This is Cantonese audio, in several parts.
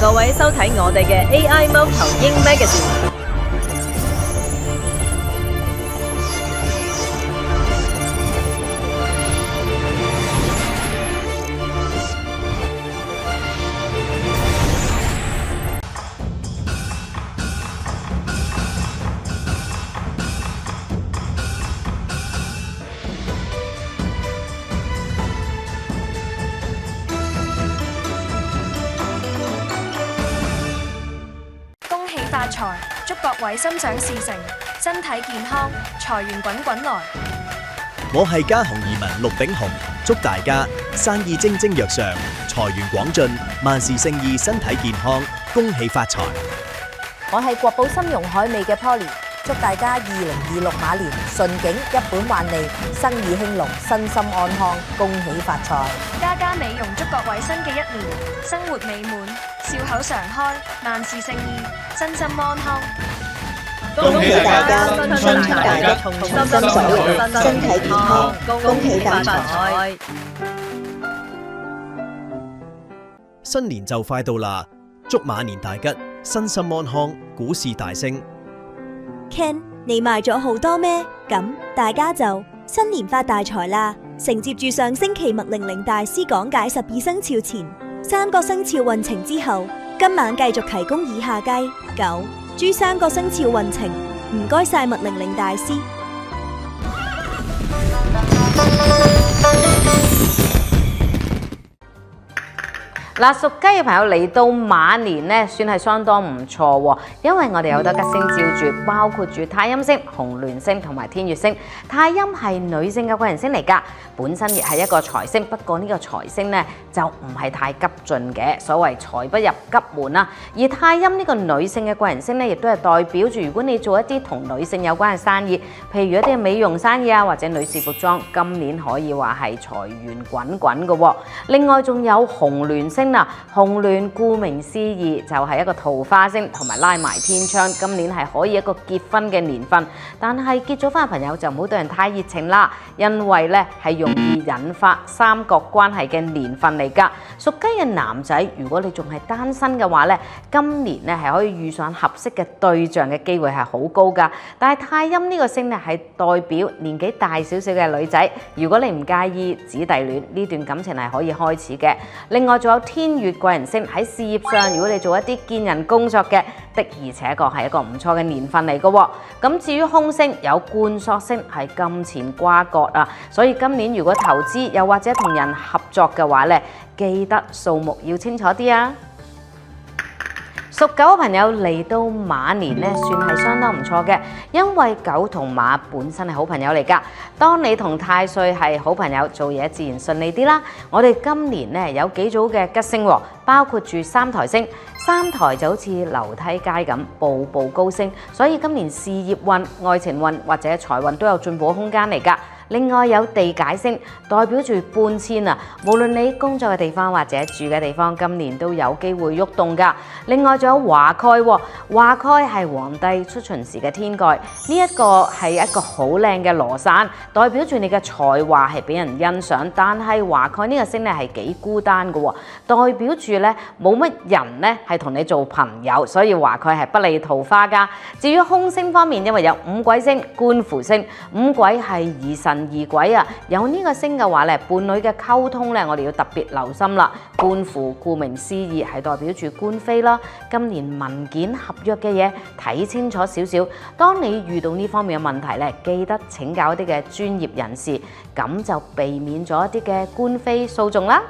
各位收睇我哋嘅 AI 貓頭鷹 Magazine。恭喜發財，祝各位心想事成，身體健康，財源滾滾來。我係家雄移民陸炳雄，祝大家生意蒸蒸日上，財源廣進，萬事勝意，身體健康，恭喜發財。我係國寶參茸海味嘅 Polly， 祝大家2026馬年順景一本萬利，生意興隆，身心安康，恭喜發財。家美容祝各位新嘅一年生活美滿，笑口常開，萬事勝意，身心安康。恭喜大家新春大吉，重新走運，身體健康，恭喜發財。新年就快到啦，祝馬年大吉，身心安康，股市大升。Ken， 你賣咗好多咩？咁大家就新年發大財啦！承接住上星期麥玲玲大師講解12生肖前3個生肖運程之後，今晚繼續提供以下雞、狗、豬3個生肖運程。唔該晒麥玲玲大師。嗱，屬雞嘅朋友嚟到馬年咧，算係相當唔錯喎，因為我哋有好多吉星照住，包括住太陰星、紅鸞星同埋天月星。太陰係女性嘅貴人星嚟㗎，本身亦係一個財星，不過呢個財星咧就唔係太急進嘅，所謂財不入急門啦。而太陰呢個女性嘅貴人星咧，亦都係代表住如果你做一啲同女性有關嘅生意，譬如一啲美容生意啊，或者女士服裝，今年可以話係財源滾滾嘅喎。另外仲有紅鸞星。紅鸞顧名思義就係一個桃花星，同埋拉埋天窗，今年係可以一個結婚嘅年份。但係結咗婚嘅朋友就唔好對人太熱情啦，因為咧係容易引發三角關係嘅年份嚟㗎。屬雞嘅男仔，如果你仲係單身嘅話咧，今年咧係可以遇上合適嘅對象嘅機會係好高㗎。但係太陰呢個星咧係代表年紀大少少嘅女仔，如果你唔介意姊弟戀，呢段感情係可以開始嘅。另外仲有天月貴人星，喺事業上，如果你做一啲見人工作嘅，的而且確係一個唔錯嘅年份嚟嘅喎。咁至於空星有貫索星，係金錢瓜葛啊，所以今年如果投資又或者同人合作嘅話咧，記得數目要清楚啲啊。屬狗嘅朋友嚟到馬年咧，算係相當唔錯嘅，因為狗同馬本身係好朋友嚟㗎。當你同太歲係好朋友，做嘢自然順利啲啦。我哋今年咧有幾組嘅吉星喎，包括住三台星，三台就好似樓梯階咁，步步高升，所以今年事業運、愛情運或者財運都有進步空間嚟㗎。另外有地解星，代表住搬遷啊！無論你工作嘅地方或者住嘅地方，今年都有機會喐動㗎。另外仲有華蓋喎，華蓋係皇帝出巡時嘅天蓋，呢一個係一個好靚嘅羅傘，代表住你嘅才華係俾人欣賞。但係華蓋呢個星咧係幾孤單嘅喎，代表住咧冇乜人咧係同你做朋友，所以華蓋係不利桃花㗎。至於空星方面，因為有五鬼星、官符星，五鬼係疑神疑鬼啊，有呢個星嘅話咧，伴侶嘅溝通咧，我哋要特別留心啦。官符顧名思義係代表住官非啦，今年文件合約嘅嘢睇清楚少少。當你遇到呢方面嘅問題咧，記得請教一啲嘅專業人士，咁就避免咗一啲嘅官非訴訟啦。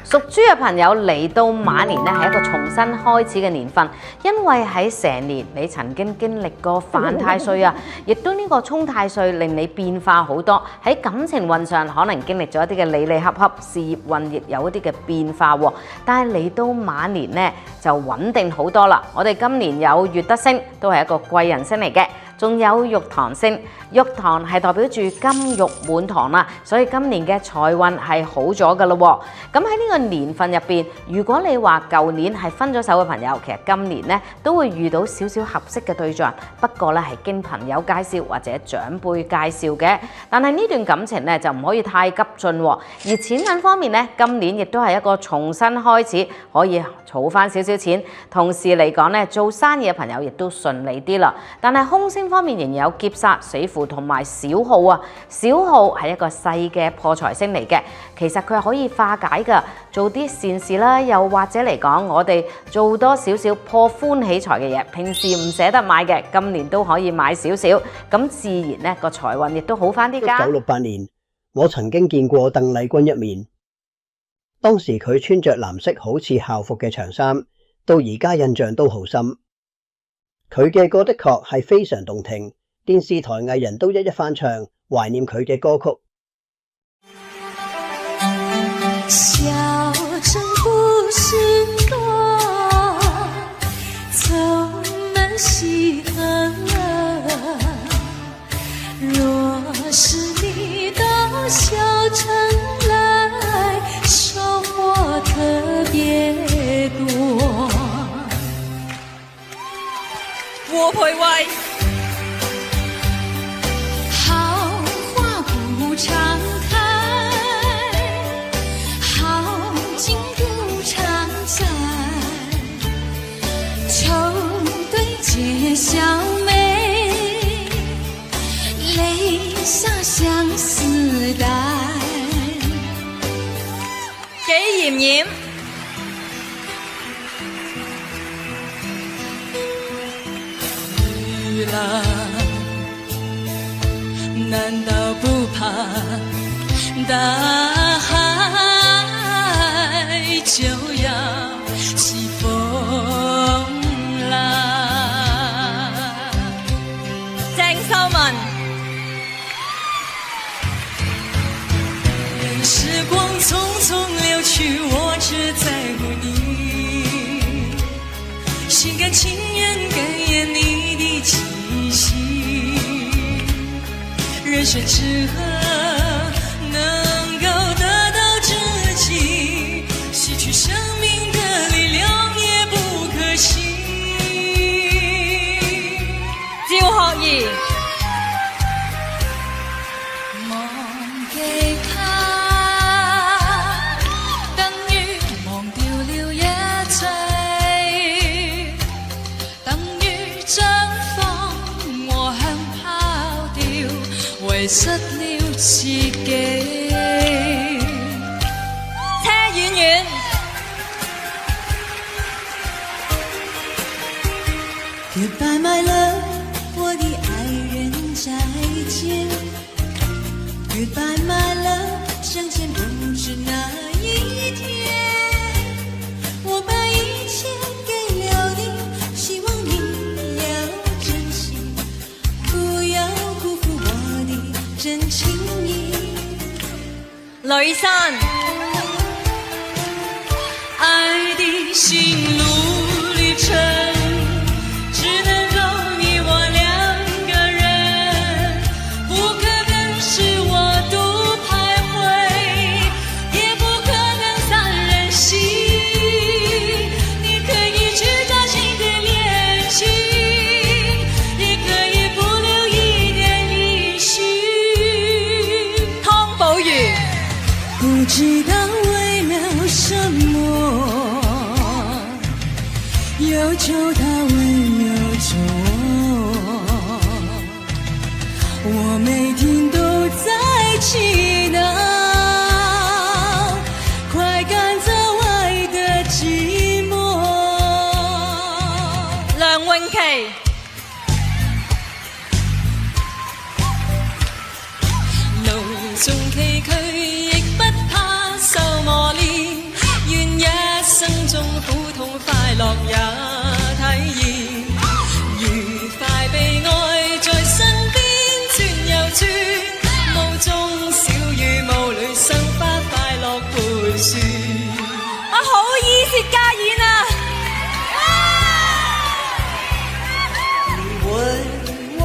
屬豬嘅朋友嚟到馬年咧，係一個重新開始嘅年份，因為喺成年你曾經經歷過犯太歲啊，亦都呢個沖太歲令你變化好多。喺感情運上可能經歷咗一啲嘅離離合合，事業運亦有一啲嘅變化喎。但係嚟到馬年咧就穩定好多啦。我哋今年有月德星，都係一個貴人星嚟嘅。仲有玉堂星。玉堂係代表住金玉滿堂啦，所以今年嘅財運係好咗噶咯。咁喺呢個年份入邊，如果你話舊年係分咗手嘅朋友，其實今年呢都會遇到少少合適嘅對象，不過咧係經朋友介紹或者長輩介紹嘅。但係呢段感情咧就唔可以太急進，而錢銀方面咧，今年亦都係一個重新開始，可以儲翻少少錢。同時嚟講咧，做生意嘅朋友亦都順利啲啦。但係空星方面仍然有劫煞、死符同埋小耗啊。小耗係一個細嘅破財星嚟嘅，其實佢係可以化解㗎，做啲善事啦，又或者嚟講，我哋做多少少破歡喜財嘅嘢，平時唔捨得買嘅，今年都可以買少少，咁自然呢個財運亦都好翻啲㗎。 1968年，我曾經見過鄧麗君一面，當時佢穿着藍色好似校服嘅長衫，到而家印象都好深。佢嘅歌的確係非常動聽，電視台藝人都一一翻唱，懷念佢嘅歌曲。小城故事多，充滿喜和樂。若是你到小城來，收穫特別多。我徘徊，好花不常開，好景不常在，愁對解笑眉，淚灑相思帶。幾炎炎？雨浪難道不怕大海就要起風浪？鄭秀文，任時光匆匆流去，我只在乎你，心甘情願感染你的氣息。人生之河能夠得到知己，吸取生命的力量也不可惜。趙學而忘記他，等於忘掉了一切，等於將放我向拋掉，遺失了自己。車婉婉，Goodbye my love， 我的愛人再見。Goodbye my love， 相見不止那一天。我把一切給了你，希望你要珍惜，不要辜負我的真情意。雷山，愛的心路旅程，只能夠你我兩個人，不可能是我獨徘徊，也不可能三人行。你可以去找新的戀情，也可以不留一點音訊。湯寶如，不知道為了什麼，憂愁它溫柔着，我每天都在祈禱，快趕走愛的寂寞。梁詠琪，路縱崎嶇亦不怕受磨練，願一生中苦痛快樂也體驗，愉快悲哀在身邊轉又轉，霧中小雨霧裏生花快樂盤旋。我好意薛家燕啊！你問我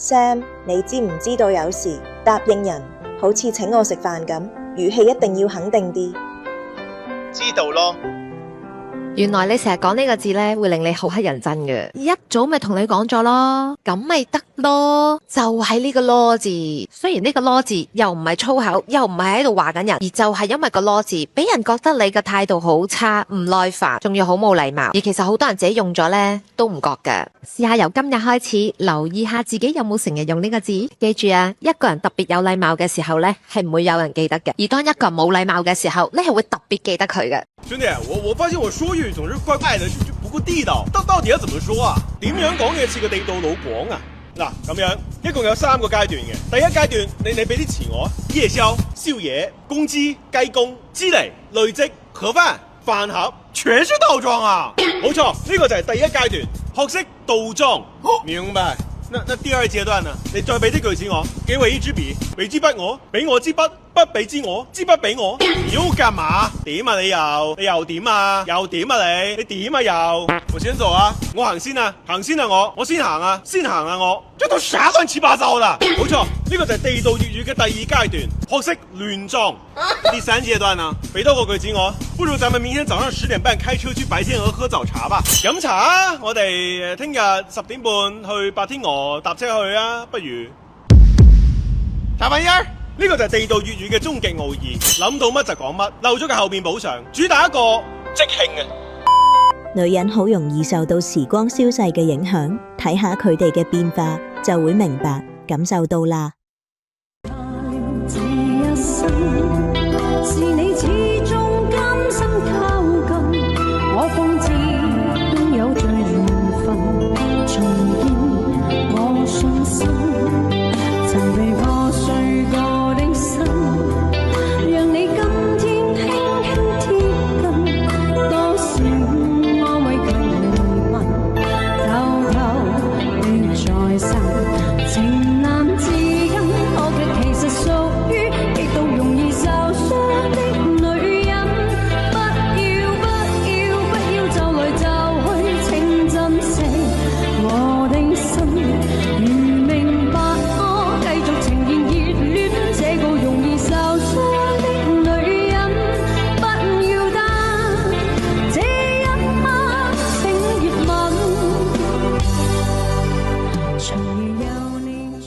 Sam，你知唔知道有時答應人好似請我食飯咁，語氣一定要肯定啲。知道咯。原來你成日講呢個字呢，會令你好乞人憎嘅。一早咪同你講咗咯，咁咪得咯。就係呢個咯字，雖然呢個咯字又唔係粗口，又唔係喺度話緊人，而就係因為個咯字，俾人覺得你嘅態度好差，唔耐煩，仲要好冇禮貌。而其實好多人自己用咗呢，都唔覺㗎。試下由今日開始，留意下自己有冇成日用呢個字。記住啊，一個人特別有禮貌嘅時候呢，係唔會有人記得嘅；而當一個人冇禮貌嘅時候，你係會特別記得佢嘅。兄弟，我發現我說粵語總是怪怪的，就不夠地道。到底要怎麼說啊？點樣講嘢似個地道老廣啊？嗱，咁樣一共有3個階段嘅。第一階段，你俾啲詞我，夜宵、宵夜、工資、雞公、積累、累積、盒飯、飯盒，全是倒裝啊！冇錯，呢個就係第一階段，學識倒裝，明白？那第二階段呢？你再俾啲句子我，給我一支筆，俾支筆我，俾我支筆，筆俾支我，支筆俾我。妖幹嘛？點啊你又點啊？又點啊你點啊又？我先做啊，我行先啊，行先啊我先行啊，先行啊我。這都啥亂七八糟的？冇錯，呢個就係地道粵語嘅第2階段，學識亂裝。第3階段呢？俾多個句子我，不如咱們明天早上10點半開車去白天鵝喝早茶吧。飲茶啊！我哋聽日10點半去白天鵝搭車去啊，不如大玩意兒。呢個就係地道粵語嘅終極奧義，諗到乜就講乜，漏咗嘅後面補償，主打一個即興啊！女人好容易受到時光消逝嘅影響，睇下佢哋嘅變化，就會明白感受到啦。這一生是你始終甘心靠近，我方知都有着緣分，重建我信心，曾被破碎過的心，讓你今天輕輕貼近，多少安慰卻離問，偷偷的在心，情難自禁，我卻其實屬於極度容易受傷的女人。不要就來就去，請珍惜我的心，如明白我繼續呈現熱戀這個容易受傷的女人。不要擔這一刻請熱吻，從未有你最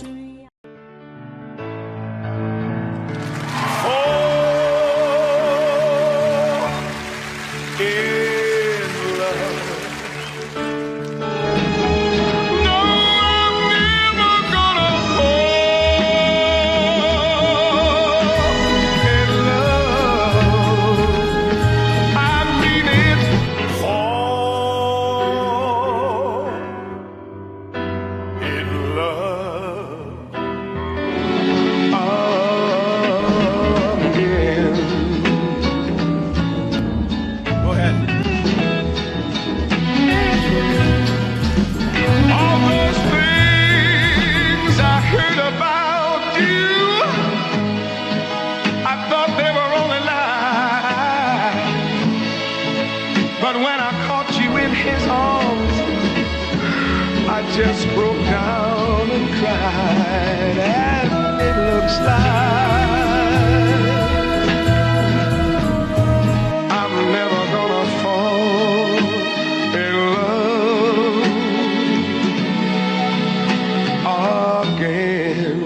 just broke down and cried, and it looks like I'm never gonna fall in love again.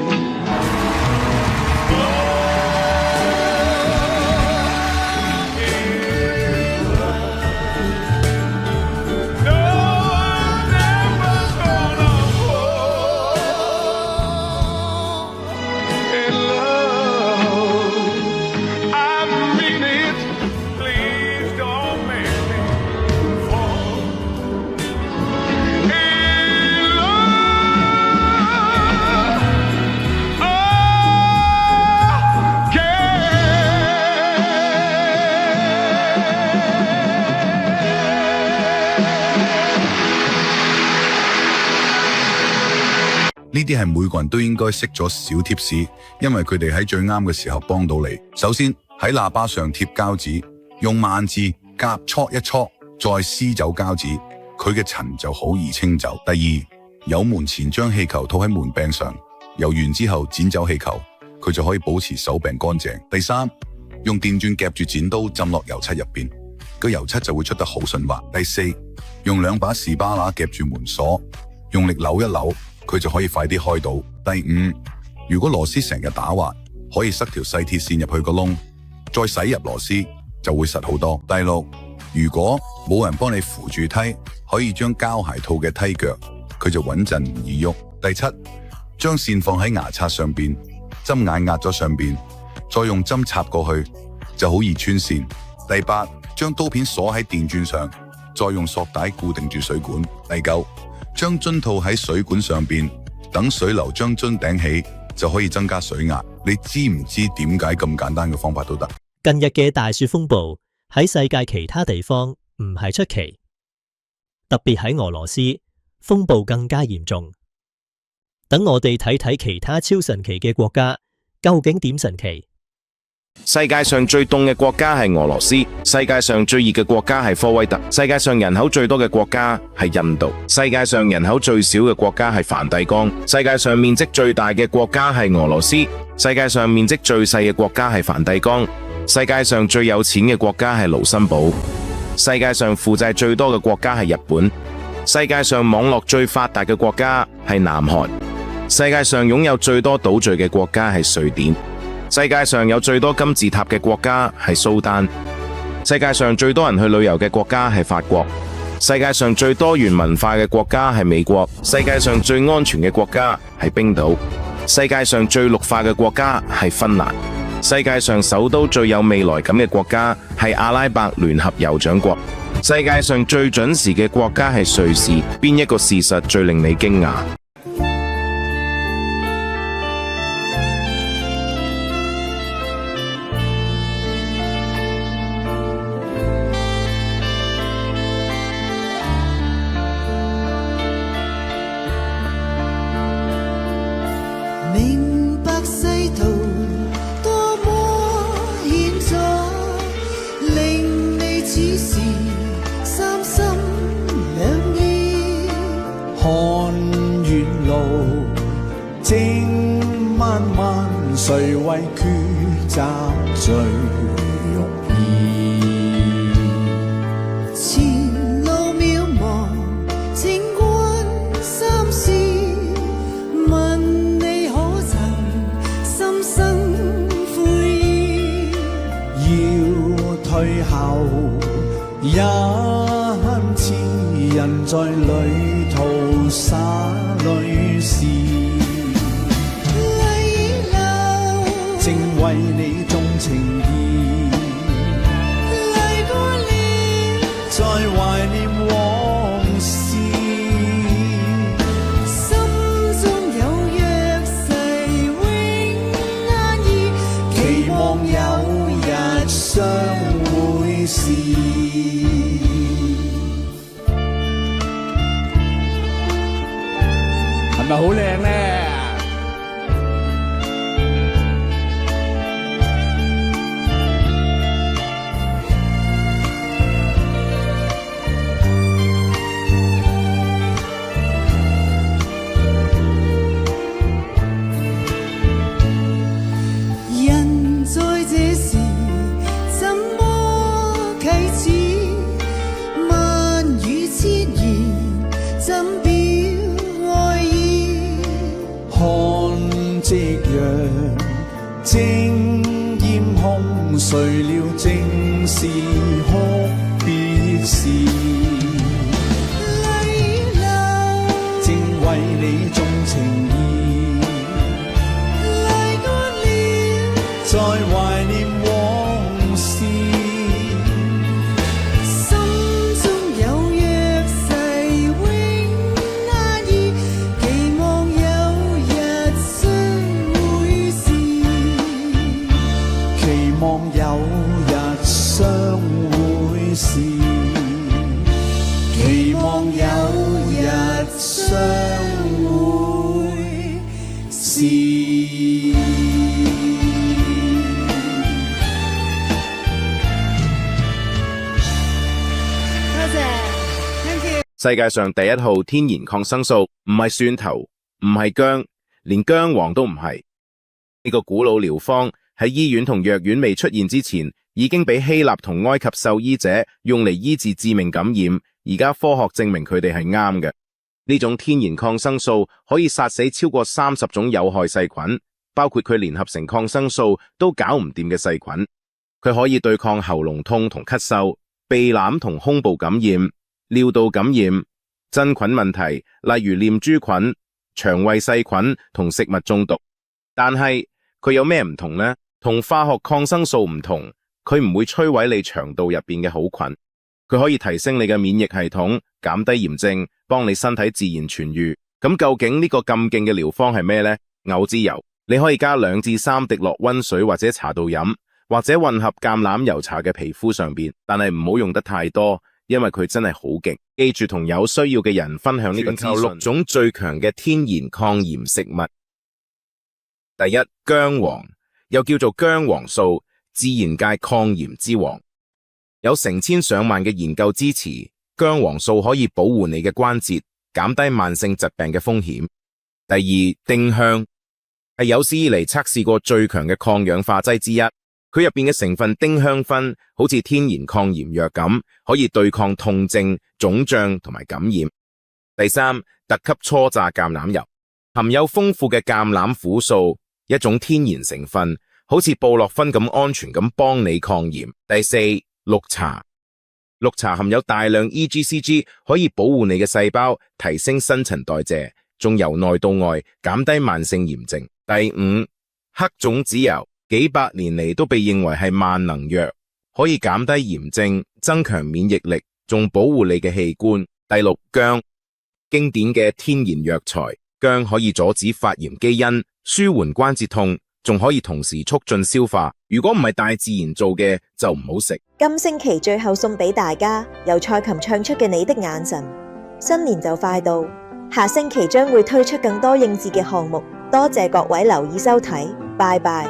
呢啲係每個人都應該識咗小貼士，因為佢哋喺最啱嘅時候幫到你。首先喺喇叭上貼膠紙，用萬字夾搓一搓，再撕走膠紙，佢嘅塵就好易清走。第二，有門前將氣球套喺門柄上，游完之後剪走氣球，佢就可以保持手柄乾淨。第三，用電鑽夾住剪刀浸落油漆入邊，個油漆就會出得好順滑。第四，用兩把士巴拿夾住門鎖，用力扭一扭，佢就可以快啲開到。第五，如果螺絲成日打滑，可以塞條細鐵線入去個窿，再駛入螺絲就會實好多。第六，如果冇人幫你扶住梯，可以將膠鞋套嘅梯腳，佢就穩陣唔易喐。第七，將線放喺牙刷上邊，針眼壓咗上邊，再用針插過去就好易穿線。第八，將刀片鎖喺電鑽上，再用索帶固定住水管。第九，將樽套喺水管上邊，等水流將樽頂起，就可以增加水壓。你知唔知點解咁簡單嘅方法都得？近日嘅大雪風暴喺世界其他地方唔係出奇，特別喺俄羅斯，風暴更加嚴重。等我哋睇睇其他超神奇嘅國家究竟點神奇。世界上最凍嘅國家係俄羅斯，世界上最熱嘅國家係科威特，世界上人口最多嘅國家係印度，世界上人口最少嘅國家係梵蒂岡，世界上面積最大嘅國家係俄羅斯，世界上面積最細嘅國家係梵蒂岡，世界上最有錢嘅國家係盧森堡，世界上負債最多嘅國家係日本，世界上網絡最發達嘅國家係南韓，世界上擁有最多島嶼嘅國家係瑞典，世界上有最多金字塔嘅國家係蘇丹，世界上最多人去旅遊嘅國家係法國，世界上最多元文化嘅國家係美國，世界上最安全嘅國家係冰島，世界上最綠化嘅國家係芬蘭，世界上首都最有未來感嘅國家係阿拉伯聯合酋長國，世界上最準時嘅國家係瑞士。邊一個事實最令你驚訝？明白世途多麼險阻，令你此時三心兩意。看遠路正漫漫，誰為抉擇最容易？前路渺茫，請觀心思，問你可曾心生悔意？要退後，一次人在旅途灑淚時，淚流正為你重情義，淚過了，再懷念往事，心中有約誓永難移，期望有日相會時。係咪好靚呢？人在這時怎麼啟齒？萬語千言怎表愛意？看夕陽正艷空，誰料正是哭別時。淚流正為你重情義，淚過了，再懷念往事。心中有約誓永難移，期望有日相會時，期望有日相會時，期望有日相會時。世界上第一號天然抗生素唔係蒜頭，唔係薑，連薑黃都唔係。呢個古老療方喺醫院同藥丸未出現之前，已經俾希臘同埃及獸醫者用嚟醫治致命感染。而家科學證明佢哋係啱嘅。呢種天然抗生素可以殺死超過30種有害細菌，包括佢聯合成抗生素都搞唔掂嘅細菌。佢可以對抗喉嚨痛同咳嗽、鼻欖同胸部感染、尿道感染、真菌問題，例如念珠菌、腸胃細菌同食物中毒。但係佢有咩唔同呢？同化學抗生素唔同，佢唔會摧毀你腸道入邊嘅好菌，佢可以提升你嘅免疫系統，減低炎症，幫你身體自然痊愈。咁究竟呢個咁勁嘅療方係咩呢？藕脂油，你可以加2至3滴落溫水或者茶度飲，或者混合橄欖油搽嘅皮膚上邊，但係唔好用得太多，因為佢真係好勁。記住同有需要嘅人分享呢個資訊。全球6種最強嘅天然抗炎食物。第一，薑黃，又叫做薑黃素，自然界抗炎之王。有成千上萬嘅研究支持，薑黃素可以保護你嘅關節，減低慢性疾病嘅風險。第二，丁香，係有史以嚟測試過最強嘅抗氧化劑之一。佢入邊嘅成分丁香酚好似天然抗炎藥咁，可以對抗痛症、腫脹同埋感染。第三，特級初榨橄欖油，含有豐富嘅橄欖苦素，一種天然成分，好似布洛芬咁安全咁幫你抗炎。第四，綠茶，綠茶含有大量 EGCG， 可以保護你嘅細胞，提升新陳代謝，仲由內到外減低慢性炎症。第五，黑種子油，幾百年嚟都被認為係萬能藥，可以減低炎症，增強免疫力，仲保護你嘅器官。第六，薑，經典嘅天然藥材，薑可以阻止發炎基因，舒緩關節痛，仲可以同時促進消化。如果唔係大自然做嘅，就唔好食。今星期最後送俾大家，由蔡琴唱出嘅《你的眼神》。新年就快到，下星期將會推出更多應節嘅項目，多謝各位留意收睇，拜拜。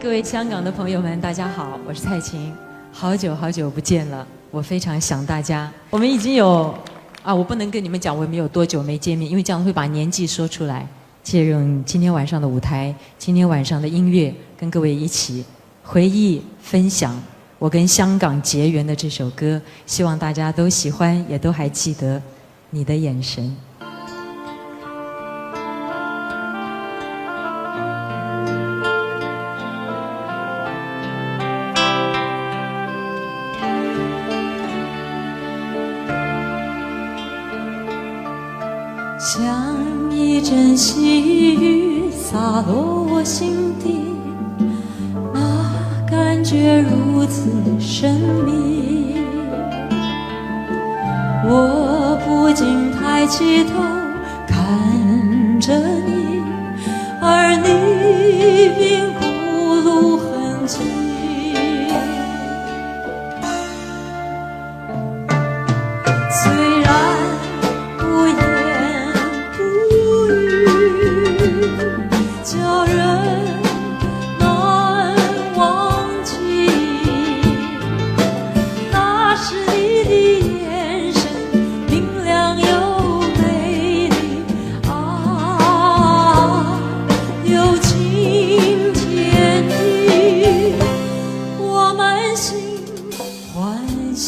各位香港的朋友們，大家好，我是蔡琴，好久好久不見了，我非常想大家。我們已經有我不能跟你們講我們有多久沒見面，因為這樣會把年紀說出來。借用今天晚上的舞台，今天晚上的音樂，跟各位一起回憶分享我跟香港結緣的這首歌，希望大家都喜歡，也都還記得你的眼神。像一陣細雨灑落我心底，那感覺如此神秘。我不禁抬起頭看着你，而你並不露痕跡。雖然不言不語，叫人難忘記，那是你的眼神，明亮又美麗啊，有情天地，我滿心歡喜。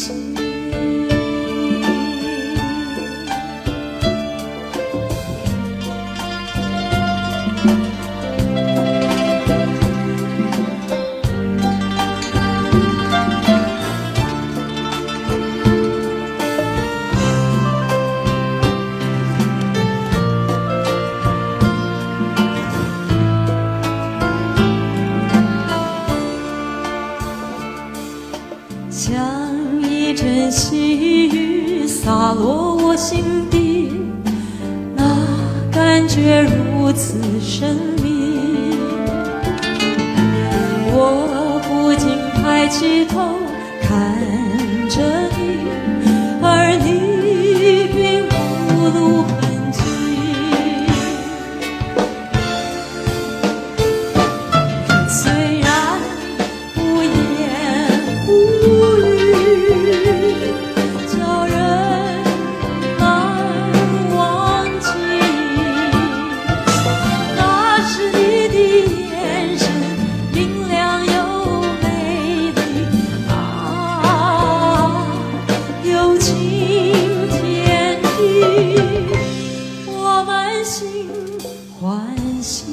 像一陣細雨灑落我心底，那感覺如此神秘。我不禁抬起頭看着你，而你並不露痕跡。雖然不言不語，歡喜。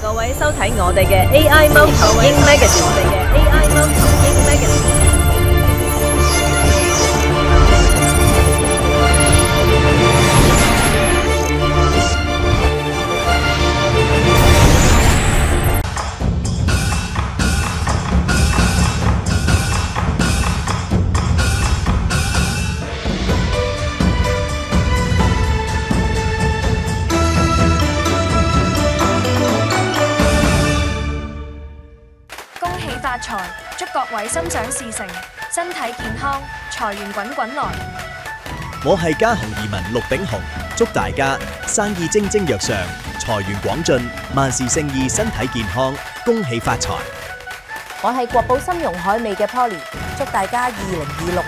各位收睇我哋嘅 AI 貓頭鷹 Magazine， 我哋嘅 AI 貓頭鷹 Magazine。發財，祝各位心想事成，身體健康，財源滾滾來。我係家雄移民陸炳雄，祝大家生意蒸蒸日上，財源廣進，萬事勝意，身體健康，恭喜發財。我係國寶參茸海味嘅 Polly， 祝大家2026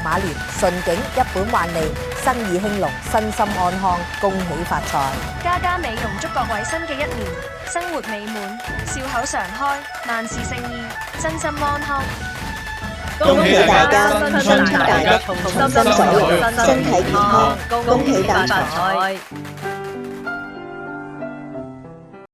馬年順景一本萬利，生意興隆，身心安康，恭喜發財。家家美容祝各位新嘅一年生活美滿，笑口常開，萬事勝意，身心安康。恭喜大家新春大吉，從心所欲，身體健康，恭喜發財。